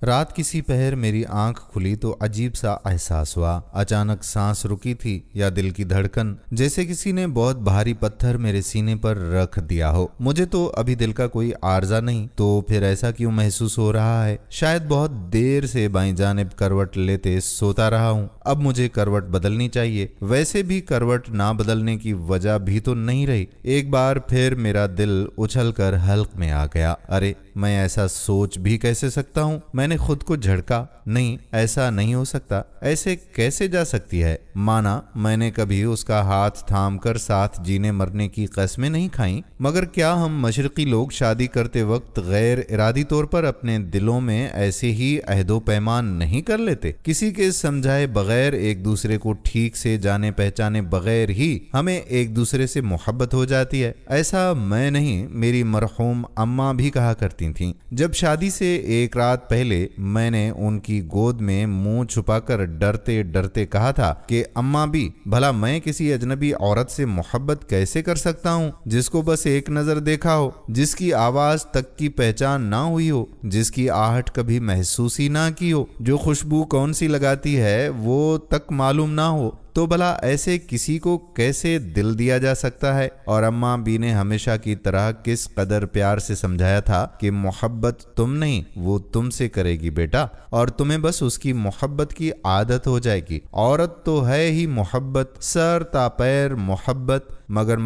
رات کسی پہر میری آنکھ کھلی تو عجیب سا احساس ہوا۔ اچانک سانس رکی تھی یا دل کی دھڑکن، جیسے کسی نے بہت بھاری پتھر میرے سینے پر رکھ دیا ہو۔ مجھے تو ابھی دل کا کوئی عارضہ نہیں، تو پھر ایسا کیوں محسوس ہو رہا ہے؟ شاید بہت دیر سے بائیں جانب کروٹ لیتے سوتا رہا ہوں، اب مجھے کروٹ بدلنی چاہیے۔ ویسے بھی کروٹ نہ بدلنے کی وجہ بھی تو نہیں رہی۔ ایک بار پھر میرا دل اچھل کر حلق میں آ گیا۔ ارے میں ایسا سوچ بھی کیسے سکتا ہوں؟ میں نے خود کو جھڑکا۔ نہیں، ایسا نہیں ہو سکتا، ایسے کیسے جا سکتی ہے؟ مانا میں نے کبھی اس کا ہاتھ تھام کر ساتھ جینے مرنے کی قسمیں نہیں کھائیں، مگر کیا ہم مشرقی لوگ شادی کرتے وقت غیر ارادی طور پر اپنے دلوں میں ایسے ہی عہد و پیمان نہیں کر لیتے؟ کسی کے سمجھائے بغیر، ایک دوسرے کو ٹھیک سے جانے پہچانے بغیر ہی ہمیں ایک دوسرے سے محبت ہو جاتی ہے۔ ایسا میں نہیں، میری مرحوم اماں بھی کہا کرتی تھیں۔ جب شادی سے ایک رات پہلے میں نے ان کی گود میں منہ چھپا کر ڈرتے ڈرتے کہا تھا کہ اماں بھی، بھلا میں کسی اجنبی عورت سے محبت کیسے کر سکتا ہوں جس کو بس ایک نظر دیکھا ہو، جس کی آواز تک کی پہچان نہ ہوئی ہو، جس کی آہٹ کبھی محسوس ہی نہ کی ہو، جو خوشبو کون سی لگاتی ہے وہ تک معلوم نہ ہو؟ تو بھلا ایسے کسی کو کیسے دل دیا جا سکتا ہے؟ اور اماں بی نے ہمیشہ کی طرح کس قدر پیار سے سمجھایا تھا کہ محبت تم نہیں، وہ تم سے کرے گی بیٹا، اور تمہیں بس اس کی محبت کی عادت ہو جائے گی۔ عورت تو ہے ہی محبت، سر تا پیر محبت، مگر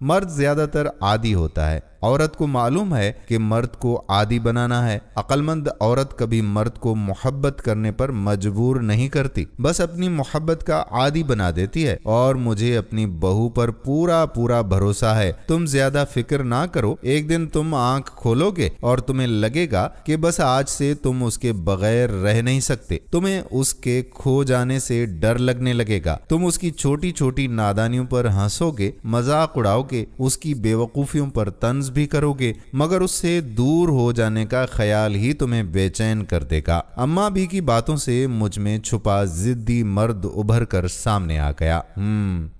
مرد زیادہ تر عادی ہوتا ہے۔ عورت کو معلوم ہے کہ مرد کو عادی بنانا ہے۔ عقل مند عورت کبھی مرد کو محبت کرنے پر مجبور نہیں کرتی، بس اپنی محبت کا عادی بنا دیتی ہے۔ اور مجھے اپنی بہو پر پورا بھروسہ ہے۔ تم زیادہ فکر نہ کرو، ایک دن تم آنکھ کھولو گے اور تمہیں لگے گا کہ بس آج سے تم اس کے بغیر رہ نہیں سکتے۔ تمہیں اس کے کھو جانے سے ڈر لگنے لگے گا۔ تم اس کی چھوٹی چھوٹی نادانیوں پر ہنسو گے، مذاق اڑاؤ گے، اس کی بے وقوفیوں پر طنز بھی کرو گے، مگر اس سے دور ہو جانے کا خیال ہی تمہیں بے چین کر دے گا۔ اماں بھی کی باتوں سے مجھ میں چھپا ضدی مرد ابھر کر سامنے آ گیا۔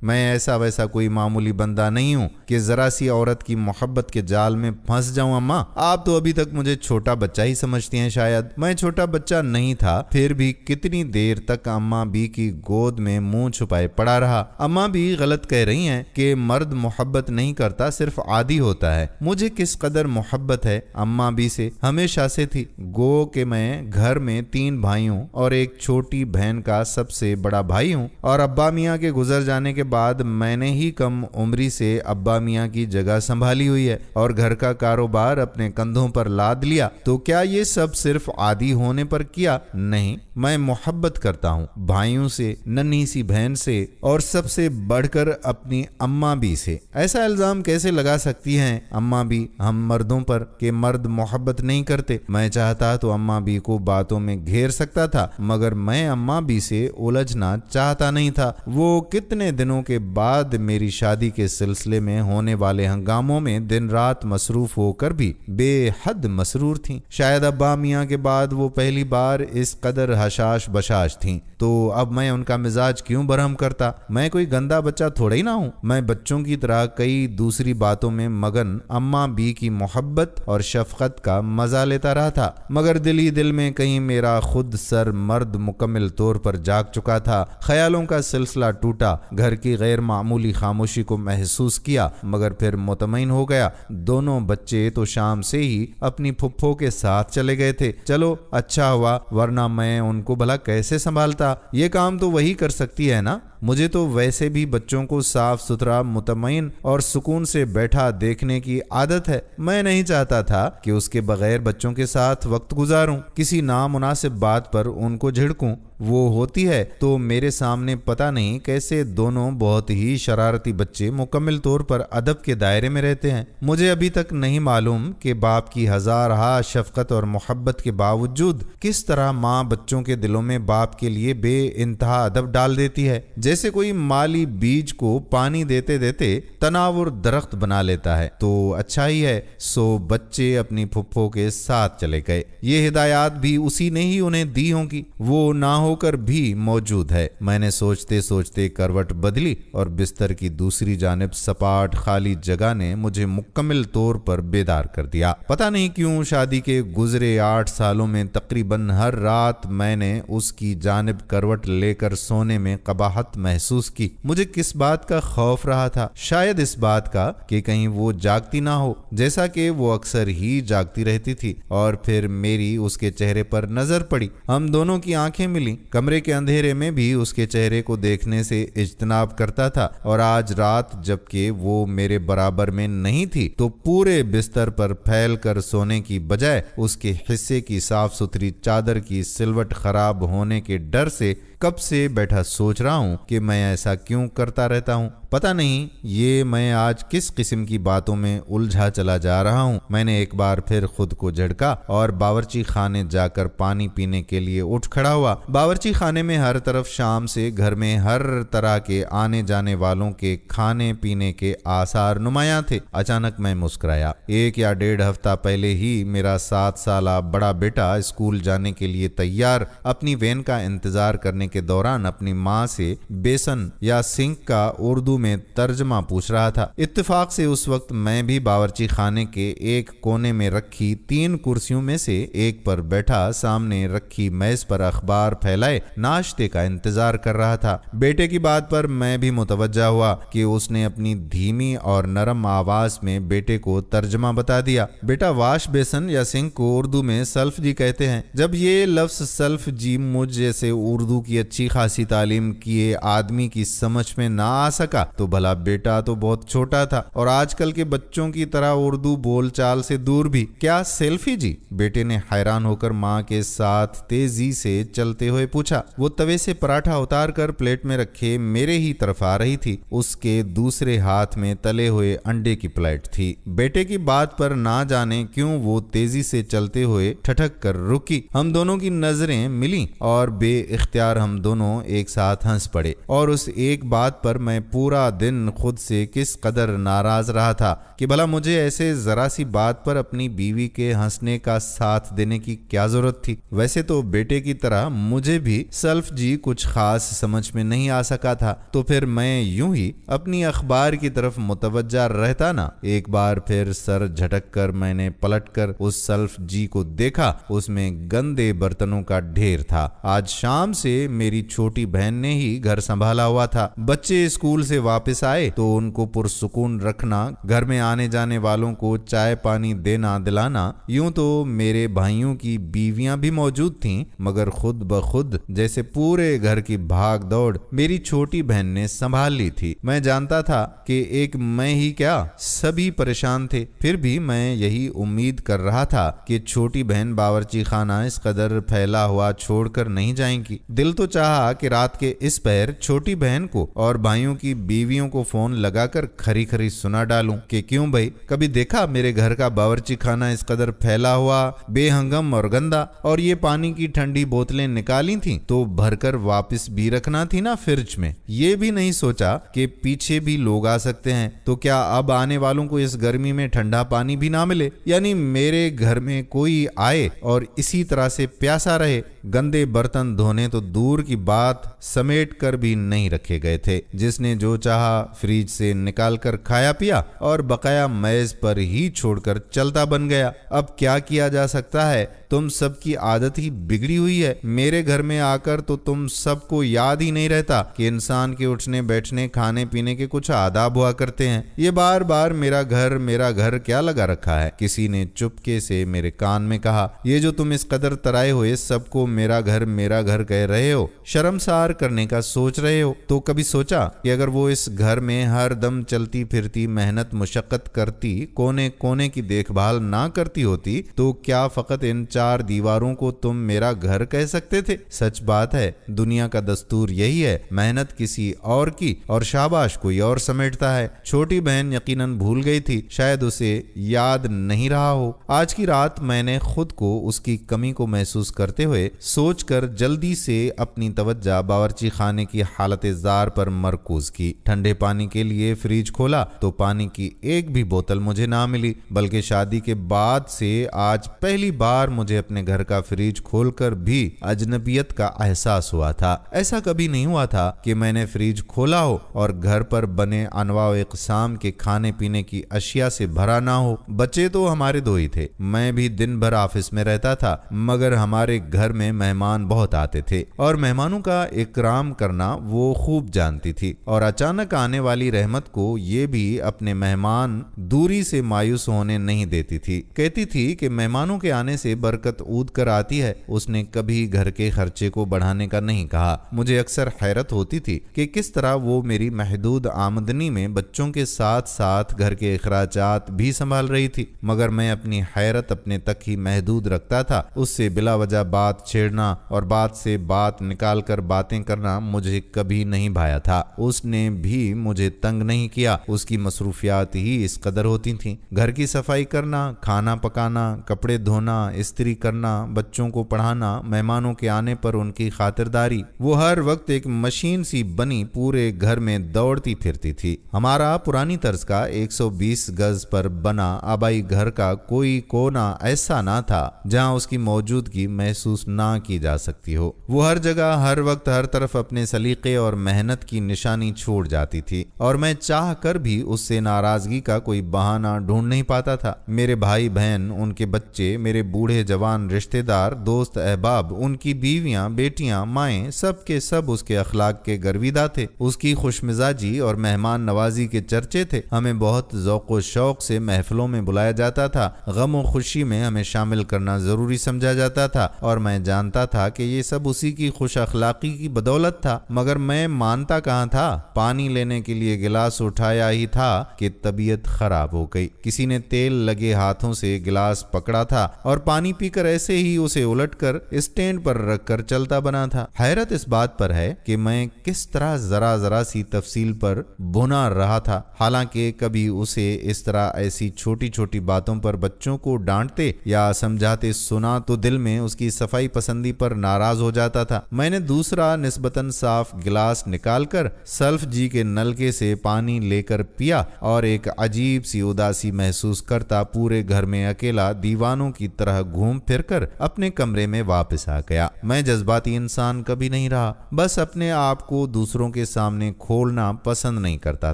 میں ایسا ویسا کوئی معمولی بندہ نہیں ہوں کہ ذرا سی عورت کی محبت کے جال میں پھنس جاؤں۔ اماں، آپ تو ابھی تک مجھے چھوٹا بچہ ہی سمجھتی ہیں۔ شاید میں چھوٹا بچہ نہیں تھا، پھر بھی کتنی دیر تک اماں بھی کی گود میں منہ چھپائے پڑا رہا۔ اماں بھی غلط کہہ رہی ہیں کہ مرد محبت نہیں کرتا، صرف عادی ہوتا ہے۔ مجھے کس قدر محبت ہے اماں بھی سے، ہمیشہ سے تھی۔ گو کہ میں گھر میں 3 بھائیوں اور ایک چھوٹی بہن کا سب سے بڑا بھائی ہوں، اور ابا میاں کے گزر جانے کے بعد میں نے ہی کم عمری سے ابا میاں کی جگہ سنبھالی ہوئی ہے اور گھر کا کاروبار اپنے کندھوں پر لاد لیا۔ تو کیا یہ سب صرف عادی ہونے پر کیا؟ نہیں، میں محبت کرتا ہوں، بھائیوں سے، ننھی سی بہن سے، اور سب سے بڑھ کر اپنی اماں بھی سے۔ ایسا الزام کیسے لگا سکتی ہیں اماں بھی ہم مردوں پر کہ مرد محبت نہیں کرتے؟ میں چاہتا تو اماں بھی کو باتوں میں گھیر سکتا تھا، مگر میں اماں بھی سے الجھنا چاہتا نہیں تھا۔ وہ کتنے دنوں کے بعد میری شادی کے سلسلے میں ہونے والے ہنگاموں میں دن رات مصروف ہو کر بھی بے حد مسرور تھیں۔ شاید ابا میاں کے بعد وہ پہلی بار اس قدر حشاش بشاش تھیں۔ تو اب میں ان کا مزاج کیوں برہم کرتا؟ میں کوئی گندا بچہ تھوڑا ہی نہ ہوں۔ میں بچوں کی طرح کئی دوسری باتوں میں مگن اماں بی کی محبت اور شفقت کا مزہ لیتا رہا تھا، مگر دل ہی دل میں کہیں میرا خود سر مرد مکمل طور پر جاگ چکا تھا۔ خیالوں کا سلسلہ ٹوٹا، گھر کی غیر معمولی خاموشی کو محسوس کیا، مگر پھر مطمئن ہو گیا۔ دونوں بچے تو شام سے ہی اپنی پھپھو کے ساتھ چلے گئے تھے۔ چلو اچھا ہوا، ورنہ میں ان کو بھلا کیسے سنبھالتا؟ یہ کام تو وہی کر سکتی ہے نا۔ مجھے تو ویسے بھی بچوں کو صاف ستھرا، مطمئن اور سکون سے بیٹھا دیکھنے کی عادت ہے۔ میں نہیں چاہتا تھا کہ اس کے بغیر بچوں کے ساتھ وقت گزاروں، کسی نامناسب بات پر ان کو جھڑکوں۔ وہ ہوتی ہے تو میرے سامنے پتہ نہیں کیسے دونوں بہت ہی شرارتی بچے مکمل طور پر ادب کے دائرے میں رہتے ہیں۔ مجھے ابھی تک نہیں معلوم کہ باپ کی ہزارہا شفقت اور محبت کے باوجود کس طرح ماں بچوں کے دلوں میں باپ کے لیے بے انتہا ادب ڈال دیتی ہے۔ जैसे कोई माली बीज को पानी देते देते तनावुर दरख्त बना लेता है। तो अच्छा ही है, सो बच्चे अपनी फुफ्फो के साथ चले गए। ये हिदायत भी उसी ने ही उन्हें दी होंगी, वो ना होकर भी मौजूद है। मैंने सोचते सोचते करवट बदली और बिस्तर की दूसरी जानिब सपाट खाली जगह ने मुझे मुकम्मल तौर पर बेदार कर दिया। पता नहीं क्यों शादी के गुजरे 8 सालों में तकरीबन हर रात मैंने उसकी जानिब करवट लेकर सोने में कबाहत महसूस की। मुझे किस बात का खौफ रहा था? शायद इस बात का कि कहीं वो जागती ना हो, जैसा कि वो अक्सर ही जागती रहती थी। और फिर मेरी उसके चेहरे पर नजर पड़ी। हम दोनों की आंखें मिली। कमरे के अंधेरे में भी उसके चेहरे को देखने से इज्तनाब करता था, और आज रात जबकि वो मेरे बराबर में नहीं थी तो पूरे बिस्तर पर फैल कर सोने की बजाय उसके हिस्से की साफ सुथरी चादर की सिलवट खराब होने के डर से कब से बैठा सोच रहा हूं कि मैं ऐसा क्यों करता रहता हूं। पता नहीं ये मैं आज किस किस्म की बातों में उलझा चला जा रहा हूं। मैंने एक बार फिर खुद को झटका और बावर्ची खाने जाकर पानी पीने के लिए उठ खड़ा हुआ। बावर्ची खाने में हर तरफ शाम से घर में हर तरह के आने जाने वालों के खाने पीने के आसार नुमायां थे। अचानक मैं मुस्कुराया। 1 या 1.5 हफ्ता पहले ही मेरा 7 साला बड़ा बेटा स्कूल जाने के लिए तैयार अपनी वैन का इंतजार करने के दौरान अपनी माँ से बेसन या सिंक का उर्दू में तर्जमा पूछ रहा था। इत्तेफाक से उस वक्त मैं भी बावर्ची खाने के एक कोने में रखी 3 कुर्सियों में से एक पर बैठा सामने रखी मेज पर अखबार फैलाए नाश्ते का इंतजार कर रहा था। बेटे की बात पर मैं भी मुतवज्जा हुआ कि उसने अपनी धीमी और नरम आवाज में बेटे को तर्जमा बता दिया। बेटा, वाश बेसन या सिंक को उर्दू में सल्फ जी कहते हैं। जब ये लफ्ज सल्फ जी मुझ जैसे उर्दू की अच्छी खासी तालीम किए आदमी की समझ में ना आ सका तो भला बेटा तो बहुत छोटा था और आजकल के बच्चों की तरह उर्दू बोलचाल से दूर भी। क्या सेल्फी जी? बेटे ने हैरान होकर माँ के साथ तेजी से चलते हुए पूछा। वो तवे से पराठा उतार कर प्लेट में रखे मेरे ही तरफ आ रही थी। उसके दूसरे हाथ में तले हुए अंडे की प्लेट थी। बेटे की बात पर ना जाने क्यों वो तेजी से चलते हुए ठठक कर रुकी। हम दोनों की नजरें मिली और बेइख्तियार हम दोनों एक साथ हंस पड़े। और उस एक बात पर मैं पूरा दिन खुद से किस कदर नाराज रहा था कि भला मुझे ऐसे जरा सी बात पर अपनी बीवी के हंसने का साथ देने की क्या जरूरत थी। वैसे तो बेटे की तरह मुझे भी सल्फ जी कुछ खास समझ में नहीं आ सका था, तो फिर मैं यूं ही अपनी अखबार की तरफ मुतवज्जा रहता ना। एक बार फिर सर झटक कर मैंने पलट कर उस सल्फ जी को देखा। उसमें गंदे बर्तनों का ढेर था। आज शाम से मेरी छोटी बहन ने ही घर संभाला हुआ था। बच्चे स्कूल से वापस आए तो उनको पुरसुकून रखना, घर में आने जाने वालों को चाय पानी देना दिलाना, यूं तो मेरे भाइयों की बीवियां भी मौजूद थीं, मगर खुद ब खुद जैसे पूरे घर की भाग दौड़ मेरी छोटी बहन ने संभाल ली थी। मैं जानता था कि एक मैं ही क्या सभी परेशान थे, फिर भी मैं यही उम्मीद कर रहा था कि छोटी बहन बावर्ची खाना इस कदर फैला हुआ छोड़कर नहीं जाएंगी। दिल तो चाहा कि रात के इस पहर छोटी बहन को और भाइयों की बीवियों को फोन लगाकर खरी खरी सुना डालूं कि क्यों भाई, कभी देखा मेरे घर का बावर्ची खाना इस कदर फैला हुआ, बेहंगम और गंदा, और ये पानी की ठंडी बोतलें निकाली थी तो भरकर वापस भी रखना थी ना फ्रिज में। ये भी नहीं सोचा कि पीछे भी लोग आ सकते हैं, तो क्या अब आने वालों को इस गर्मी में ठंडा पानी भी ना मिले, यानी मेरे घर में कोई आए और इसी तरह से प्यासा रहे। गंदे बर्तन धोने तो दूर की बात, समेट कर भी नहीं रखे गए थे। जिसने जो चाहा फ्रिज से निकाल कर खाया पिया और बकाया मेज पर ही छोड़कर चलता बन गया। अब क्या किया जा सकता है, तुम सबकी आदत ही बिगड़ी हुई है। मेरे घर में आकर तो तुम सबको याद ही नहीं रहता कि इंसान के उठने बैठने खाने पीने के कुछ आदाब हुआ करते हैं। ये बार बार मेरा घर क्या लगा रखा है। किसी ने चुपके से मेरे कान में कहा, ये जो तुम इस कदर तराए हुए सबको मेरा घर कह रहे हो, शर्मसार करने का सोच रहे हो, तो कभी सोचा कि अगर वो इस घर में हर दम चलती फिरती मेहनत मुशक्कत करती, कोने कोने की देखभाल ना करती होती, तो क्या फकत इन चार दीवारों को तुम मेरा घर कह सकते थे? सच बात है, दुनिया का दस्तूर यही है, मेहनत किसी और की और शाबाश कोई और समेटता है। छोटी बहन यकीनन भूल गई थी, शायद उसे याद नहीं रहा हो। आज की रात मैंने खुद को उसकी कमी को महसूस करते हुए सोचकर जल्दी से अपनी तवज्जो बावर्ची खाने की हालत जार पर मरकूज की। ठंडे पानी के लिए फ्रिज खोला तो पानी की एक भी बोतल मुझे ना मिली, बल्कि शादी के बाद से आज पहली बार मुझे अपने घर का फ्रिज खोलकर भी अजनबियत का एहसास हुआ था। ऐसा कभी नहीं हुआ था कि मैंने फ्रिज खोला हो और घर पर बने अनवा इक़साम के खाने पीने की अशिया से भरा ना हो। बच्चे तो हमारे दो ही थे, मैं भी दिन भर ऑफिस में रहता था, मगर हमारे घर में मेहमान बहुत आते थे और मेहमानों का इकराम करना वो खूब जानती थी। और अचानक आने वाली रहमत को ये भी अपने मेहमान दूरी से मायूस होने नहीं देती थी। कहती थी कि मेहमानों के आने से बरकत ऊद कर आती है। उसने कभी घर के खर्चे को बढ़ाने का नहीं कहा। मुझे अक्सर हैरत होती थी कि किस तरह वो मेरी महदूद आमदनी में बच्चों के साथ साथ घर के अखराजात भी संभाल रही थी, मगर मैं अपनी हैरत अपने तक ही महदूद रखता था। उससे बिला वजह बात छेड़ना और बात से बात निकाल कर बातें करना मुझे कभी नहीं भाया था। उसने भी मुझे तंग नहीं किया, उसकी मसरूफियात ही इस कदर होती थीं। घर की सफाई करना, खाना पकाना, कपड़े धोना, इस्त्री करना, बच्चों को पढ़ाना, मेहमानों के आने पर उनकी खातिरदारी, वो हर वक्त एक मशीन सी बनी पूरे घर में दौड़ती फिरती थी। हमारा पुरानी तर्ज का 120 गज पर बना आबाई घर का कोई कोना ऐसा ना था जहां उसकी मौजूदगी महसूस ना की जा सकती हो। वो हर जगह हर वक्त हर तरफ अपने सलीके और मेहनत की निशानी छोड़ जाती थी और मैं चाह कर भी उससे नाराजगी का कोई बहाना ढूंढ नहीं पाता था। मेरे भाई बहन, उनके बच्चे, मेरे बूढ़े जवान रिश्तेदार, दोस्त अहबाब, उनकी बीवियां, बेटियां, माएं, सब के सब उसके अखलाक के गर्विदा थे। उसकी खुशमिजाजी और मेहमान नवाजी के चर्चे थे। हमें बहुत ज़ौक़ व शौक़ से महफिलों में बुलाया जाता था। गम और खुशी में हमें शामिल करना जरूरी समझा जाता था और मैं जानता था कि ये सब उसी की खुश अखलाकी की बदौलत था, मगर मैं मानता कहाँ था। पानी लेने के लिए गिलास उठाया ही था कि तबीयत खराब हो गई। किसी ने तेल लगे हाथों से गिलास पकड़ा था और पानी पीकर ऐसे ही उसे उलटकर स्टैंड पर रखकर चलता बना था। हैरत इस बात पर है कि मैं किस तरह जरा जरा सी तफसील पर बुना रहा था। हालांकि कभी उसे इस तरह ऐसी छोटी छोटी बातों पर बच्चों को डांटते या समझाते सुना तो दिल में उसकी सफाई पसंदी पर नाराज हो जाता था। मैंने दूसरा निस्बतन साफ गिलास निकालकर सल्फ जी के नलके से पानी लेकर पिया और एक अजीब सी उदासी महसूस करता पूरे घर में अकेला दीवानों की तरह घूम फिरकर अपने कमरे में वापस आ गया। मैं जज्बाती इंसान कभी नहीं रहा, बस अपने आप को दूसरों के सामने खोलना पसंद नहीं करता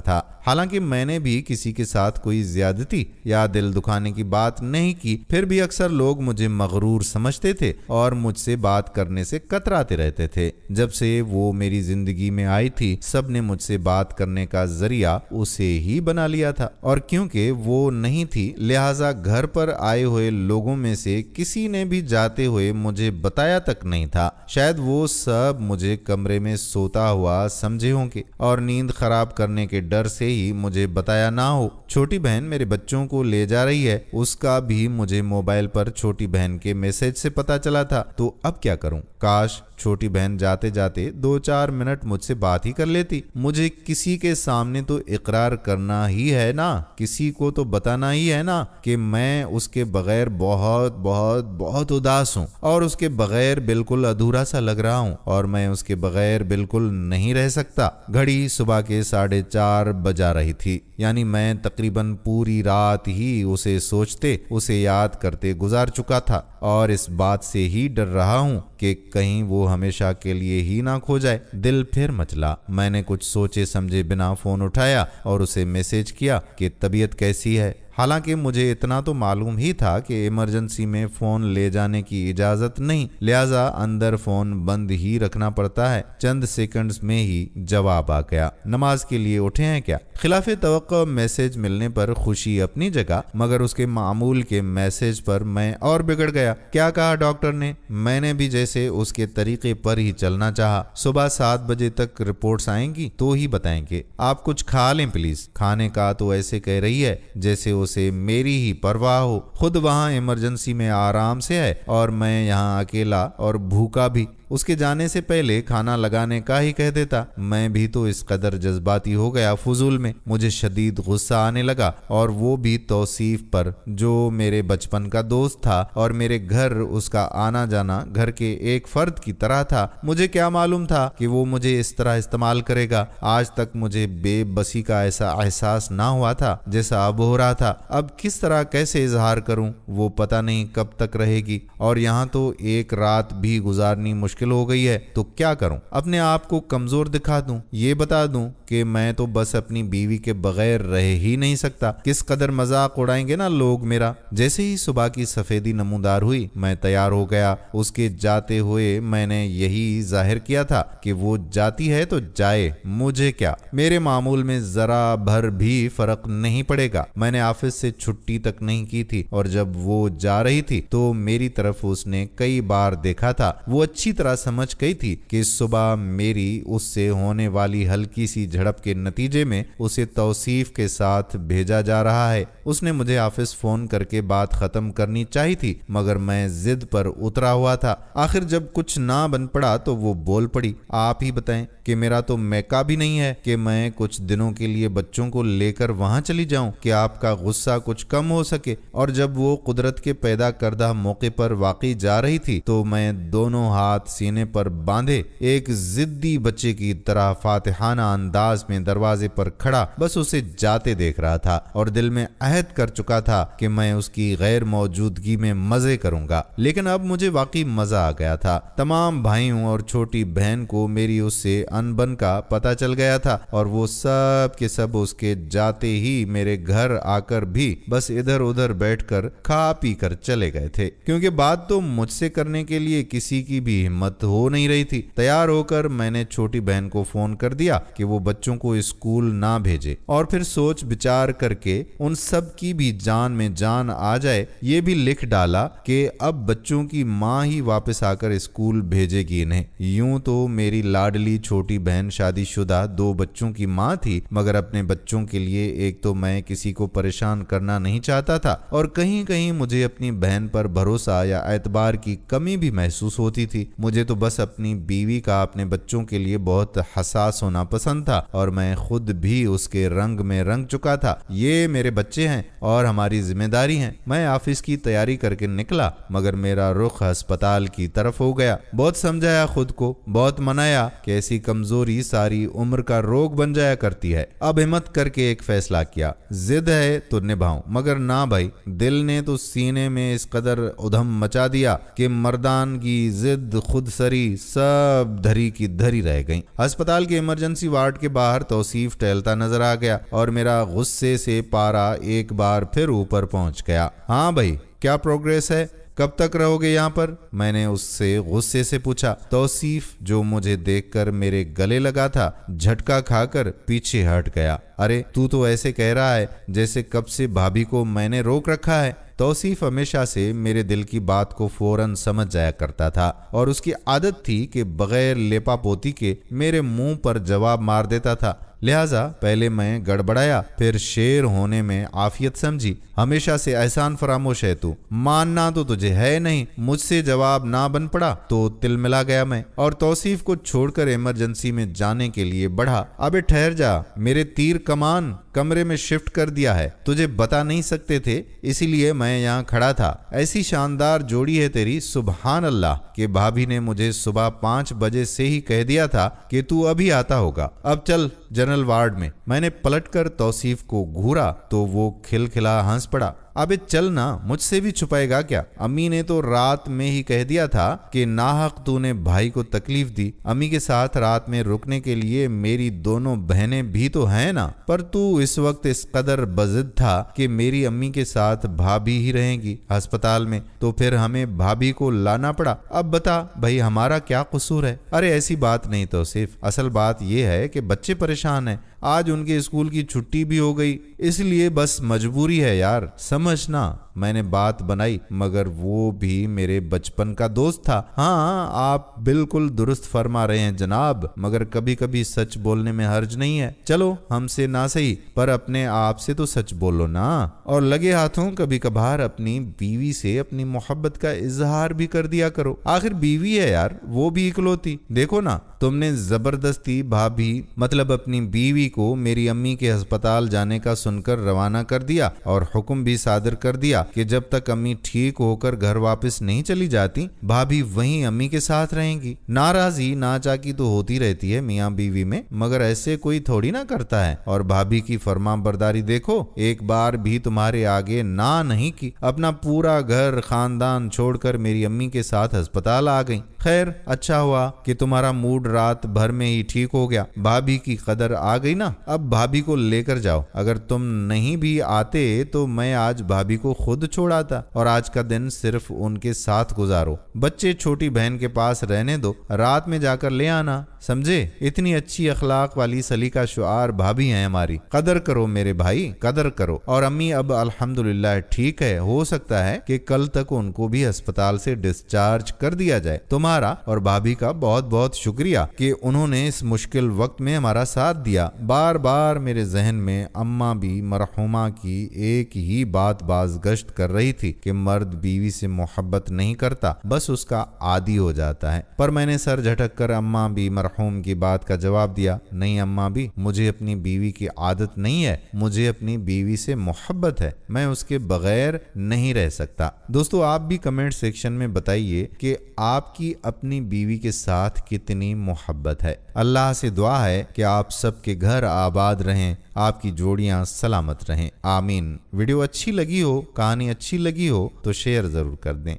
था। हालांकि मैंने भी किसी के साथ कोई ज्यादती या दिल दुखाने की बात नहीं की, फिर भी अक्सर लोग मुझे मगरूर समझते थे और मुझसे बात करने से कतराते रहते थे। जब से वो मेरी जिंदगी में आई थी, सब ने मुझसे बात करने का जरिया उसे ही बना लिया था और क्योंकि वो नहीं थी लिहाजा घर पर आए हुए लोगों में से किसी ने भी जाते हुए मुझे बताया तक नहीं था। शायद वो सब मुझे कमरे में सोता हुआ समझे होंगे और नींद खराब करने के डर से ही मुझे बताया ना हो। छोटी बहन मेरे बच्चों को ले जा रही है, उसका भी मुझे मोबाइल पर छोटी बहन के मैसेज से पता चला था। तो अब क्या करूं? काश छोटी बहन जाते जाते 2-4 मिनट मुझसे बात ही कर लेती। मुझे किसी के सामने तो इकरार करना ही है ना, किसी को तो बताना ही है ना कि मैं उसके बगैर बहुत बहुत बहुत उदास हूँ और उसके बगैर बिल्कुल अधूरा सा लग रहा हूँ और मैं उसके बगैर बिल्कुल नहीं रह सकता। घड़ी सुबह के 4:30 बजा रही थी, यानी मैं तकरीबन पूरी रात ही उसे सोचते, उसे याद करते गुजार चुका था और इस बात से ही डर रहा हूँ कि कहीं वो हमेशा के लिए ही ना खो जाए। दिल फिर मचला। मैंने कुछ सोचे समझे बिना फोन उठाया और उसे मैसेज किया कि तबीयत कैसी है। हालांकि मुझे इतना तो मालूम ही था कि इमरजेंसी में फोन ले जाने की इजाजत नहीं, लिहाजा अंदर फोन बंद ही रखना पड़ता है। चंद सेकंड्स में ही जवाब आ गया, नमाज के लिए उठे हैं क्या? खिलाफे तवक्को मैसेज मिलने पर खुशी अपनी जगह, मगर उसके मामूल के मैसेज पर मैं और बिगड़ गया। क्या कहा डॉक्टर ने? मैंने भी जैसे उसके तरीके पर ही चलना चाहा। सुबह 7 बजे तक रिपोर्ट्स आएंगी तो ही बताएंगे। आप कुछ खा लें प्लीज। खाने का तो ऐसे कह रही है जैसे उसे मेरी ही परवाह हो। खुद वहाँ इमरजेंसी में आराम से है और मैं यहाँ अकेला और भूखा भी। उसके जाने से पहले खाना लगाने का ही कह देता। मैं भी तो इस कदर जज्बाती हो गया फुजूल में। मुझे शदीद गुस्सा आने लगा, और वो भी तौसीफ पर, जो मेरे बचपन का दोस्त था और मेरे घर उसका आना जाना घर के एक फर्द की तरह था। मुझे क्या मालूम था कि वो मुझे इस तरह इस्तेमाल करेगा। आज तक मुझे बेबसी का ऐसा एहसास ना हुआ था जैसा अब हो रहा था। अब किस तरह कैसे इजहार करूं, वो पता नहीं कब तक रहेगी, और यहाँ तो एक रात भी गुजारनी मुश्किल हो गई है। तो क्या करूं? अपने आप को कमजोर दिखा दूं, ये बता दूं कि मैं तो बस अपनी बीवी के बगैर रह ही नहीं सकता। किस कदर मजाक उड़ाएंगे ना लोग मेरा। जैसे ही सुबह की सफेदी नमूदार हुई, मैं तैयार हो गया। उसके जाते हुए मैंने यही जाहिर किया था कि वो जाती है तो जाए, मुझे क्या, मेरे मामूल में जरा भर भी फर्क नहीं पड़ेगा। मैंने ऑफिस से छुट्टी तक नहीं की थी, और जब वो जा रही थी तो मेरी तरफ उसने कई बार देखा था। वो अच्छी तरह समझ गई थी कि सुबह मेरी उससे होने वाली हल्की सी झड़प के नतीजे में उसे तौसीफ के साथ भेजा जा रहा है। उसने मुझे ऑफिस फोन करके बात खत्म करनी चाहिए थी, मगर मैं जिद पर उतरा हुआ था। आखिर जब कुछ ना बन पड़ा तो वो बोल पड़ी, आप ही बताएं कि मेरा तो मैका भी नहीं है कि मैं कुछ दिनों के लिए बच्चों को लेकर वहां चली जाऊं कि आपका गुस्सा कुछ कम हो सके। और जब वो कुदरत के पैदा करदा मौके पर वाकई जा रही थी तो मैं दोनों हाथ सीने पर बांधे एक जिद्दी बच्चे की तरह फातिहाना अंदाज में दरवाजे पर खड़ा बस उसे जाते देख रहा था, और दिल में अहद कर चुका था कि मैं उसकी गैर मौजूदगी में मजे करूंगा। लेकिन अब मुझे वाकई मजा आ गया था। तमाम भाइयों और छोटी बहन को मेरी उससे अनबन का पता चल गया था, और वो सब के सब उसके जाते ही मेरे घर आकर भी बस इधर उधर बैठकर खा पी कर चले गए थे, क्योंकि बात तो मुझसे करने के लिए किसी की भी हिम्मत हो नहीं रही थी। तैयार होकर मैंने छोटी बहन को फोन कर दिया कि वो बच्चों को स्कूल ना भेजे, और फिर सोच विचार करके उन सब की भी जान में जान आ जाए ये भी लिख डाला कि अब बच्चों की माँ ही वापस आकर स्कूल भेजेगी इन्हें। यूं तो मेरी लाडली छोटी बहन शादीशुदा 2 बच्चों की माँ थी, मगर अपने बच्चों के लिए एक तो मैं किसी को परेशान करना नहीं चाहता था, और कहीं कहीं मुझे अपनी बहन पर भरोसा या एतबार की कमी भी महसूस होती थी। मुझे तो बस अपनी बीवी का अपने बच्चों के लिए बहुत हसास होना पसंद था, और मैं खुद भी उसके रंग में रंग चुका था। ये मेरे बच्चे हैं और हमारी जिम्मेदारी हैं। मैं ऑफिस की तैयारी करके निकला, मगर मेरा रुख अस्पताल की तरफ हो गया। बहुत समझाया खुद को, बहुत मनाया कि ऐसी कमजोरी सारी उम्र का रोग बन जाया करती है। अब हिम्मत करके एक फैसला किया, जिद है तो निभाऊं, मगर ना भाई, दिल ने तो सीने में इस कदर उधम मचा दिया कि मर्दान की जिद खुद सरी सब धरी की धरी रह गई। अस्पताल के इमरजेंसी वार्ड के बाहर तौसीफ टहलता नजर आ गया, और मेरा गुस्से से पारा एक बार फिर ऊपर पहुंच गया। हाँ भाई, क्या प्रोग्रेस है? कब तक रहोगे यहाँ पर? मैंने उससे गुस्से से पूछा। तौसीफ, जो मुझे देखकर मेरे गले लगा था, झटका खाकर पीछे हट गया। अरे तू तो ऐसे कह रहा है जैसे कब से भाभी को मैंने रोक रखा है। तौसीफ हमेशा से मेरे दिल की बात को फौरन समझ जाया करता था, और उसकी आदत थी कि बगैर लेपा पोती के मेरे मुंह पर जवाब मार देता था। लिहाजा पहले मैं गड़बड़ाया, फिर शेर होने में आफियत समझी। हमेशा से एहसान फरामोश है तू, मानना तो तुझे है नहीं। मुझसे जवाब ना बन पड़ा तो तिल मिला गया मैं, और तौसीफ को छोड़कर इमरजेंसी में जाने के लिए बढ़ा। अबे ठहर जा, मेरे तीर कमान कमरे में शिफ्ट कर दिया है, तुझे बता नहीं सकते थे इसीलिए मैं यहाँ खड़ा था। ऐसी शानदार जोड़ी है तेरी, सुबहान अल्लाह, कि भाभी ने मुझे सुबह 5 बजे से ही कह दिया था कि तू अभी आता होगा। अब चल जनरल वार्ड में। मैंने पलटकर तौसीफ को घूरा तो वो खिलखिला हंस पड़ा। अबे चल ना, मुझसे भी छुपाएगा क्या? अम्मी ने तो रात में ही कह दिया था कि नाहक तूने भाई को तकलीफ दी। अम्मी के साथ रात में रुकने के लिए मेरी दोनों बहनें भी तो हैं ना। पर तू इस वक्त इस कदर बजिद था कि मेरी अम्मी के साथ भाभी ही रहेंगी अस्पताल में, तो फिर हमें भाभी को लाना पड़ा। अब बता भाई, हमारा क्या कसूर है? अरे ऐसी बात नहीं तौसीफ, असल बात यह है कि बच्चे परेशान हैं। आज उनके स्कूल की छुट्टी भी हो गई, इसलिए बस मजबूरी है यार, समझना। मैंने बात बनाई, मगर वो भी मेरे बचपन का दोस्त था। हाँ, आप बिल्कुल दुरुस्त फरमा रहे हैं जनाब, मगर कभी कभी सच बोलने में हर्ज नहीं है। चलो हमसे ना सही पर अपने आप से तो सच बोलो ना, और लगे हाथों कभी कभार अपनी बीवी से अपनी मोहब्बत का इजहार भी कर दिया करो। आखिर बीवी है यार, वो भी इकलौती। देखो ना, तुमने जबरदस्ती भाभी मतलब अपनी बीवी को मेरी अम्मी के अस्पताल जाने का सुनकर रवाना कर दिया और हुक्म भी सादर कर दिया कि जब तक अम्मी ठीक होकर घर वापस नहीं चली जाती, भाभी वहीं अम्मी के साथ रहेंगी। नाराजगी नाचाकी तो होती रहती है मियाँ बीवी में, मगर ऐसे कोई थोड़ी ना करता है। और भाभी की फरमाबरदारी देखो, एक बार भी तुम्हारे आगे ना नहीं की, अपना पूरा घर खानदान छोड़कर मेरी अम्मी के साथ अस्पताल आ गई। खैर, अच्छा हुआ कि तुम्हारा मूड रात भर में ही ठीक हो गया। भाभी की कदर आ गई ना, अब भाभी को लेकर जाओ। अगर तुम नहीं भी आते तो मैं आज भाभी को खुद छोड़ाता और आज का दिन सिर्फ उनके साथ गुजारो। बच्चे छोटी बहन के पास रहने दो, रात में जाकर ले आना, समझे? इतनी अच्छी अखलाक वाली सलीका शुआर भाभी हैं हमारी। कदर करो मेरे भाई, कदर करो। और अम्मी अब अल्हम्दुलिल्लाह ठीक है, हो सकता है कि कल तक उनको भी अस्पताल से डिस्चार्ज कर दिया जाए। तुम्हारा और भाभी का बहुत बहुत शुक्रिया कि उन्होंने इस मुश्किल वक्त में हमारा साथ दिया। बार बार मेरे जहन में अम्मा भी मरहुमा की एक ही बात बाज़गश्त कर रही थी कि मर्द बीवी से मोहब्बत नहीं करता, बस उसका आदी हो जाता है। पर मैंने सर झटक कर अम्मा भी मरहूम की बात का जवाब दिया, नहीं अम्मा भी, मुझे अपनी बीवी की आदत नहीं है, मुझे अपनी बीवी से मोहब्बत है, मैं उसके बगैर नहीं रह सकता। दोस्तों, आप भी कमेंट सेक्शन में बताइए कि आपकी अपनी बीवी के साथ कितनी मोहब्बत है। अल्लाह से दुआ है कि आप सबके घर आबाद रहें, आपकी जोड़ियां सलामत रहें, आमीन। वीडियो अच्छी लगी हो, कहानी अच्छी लगी हो तो शेयर जरूर कर दें।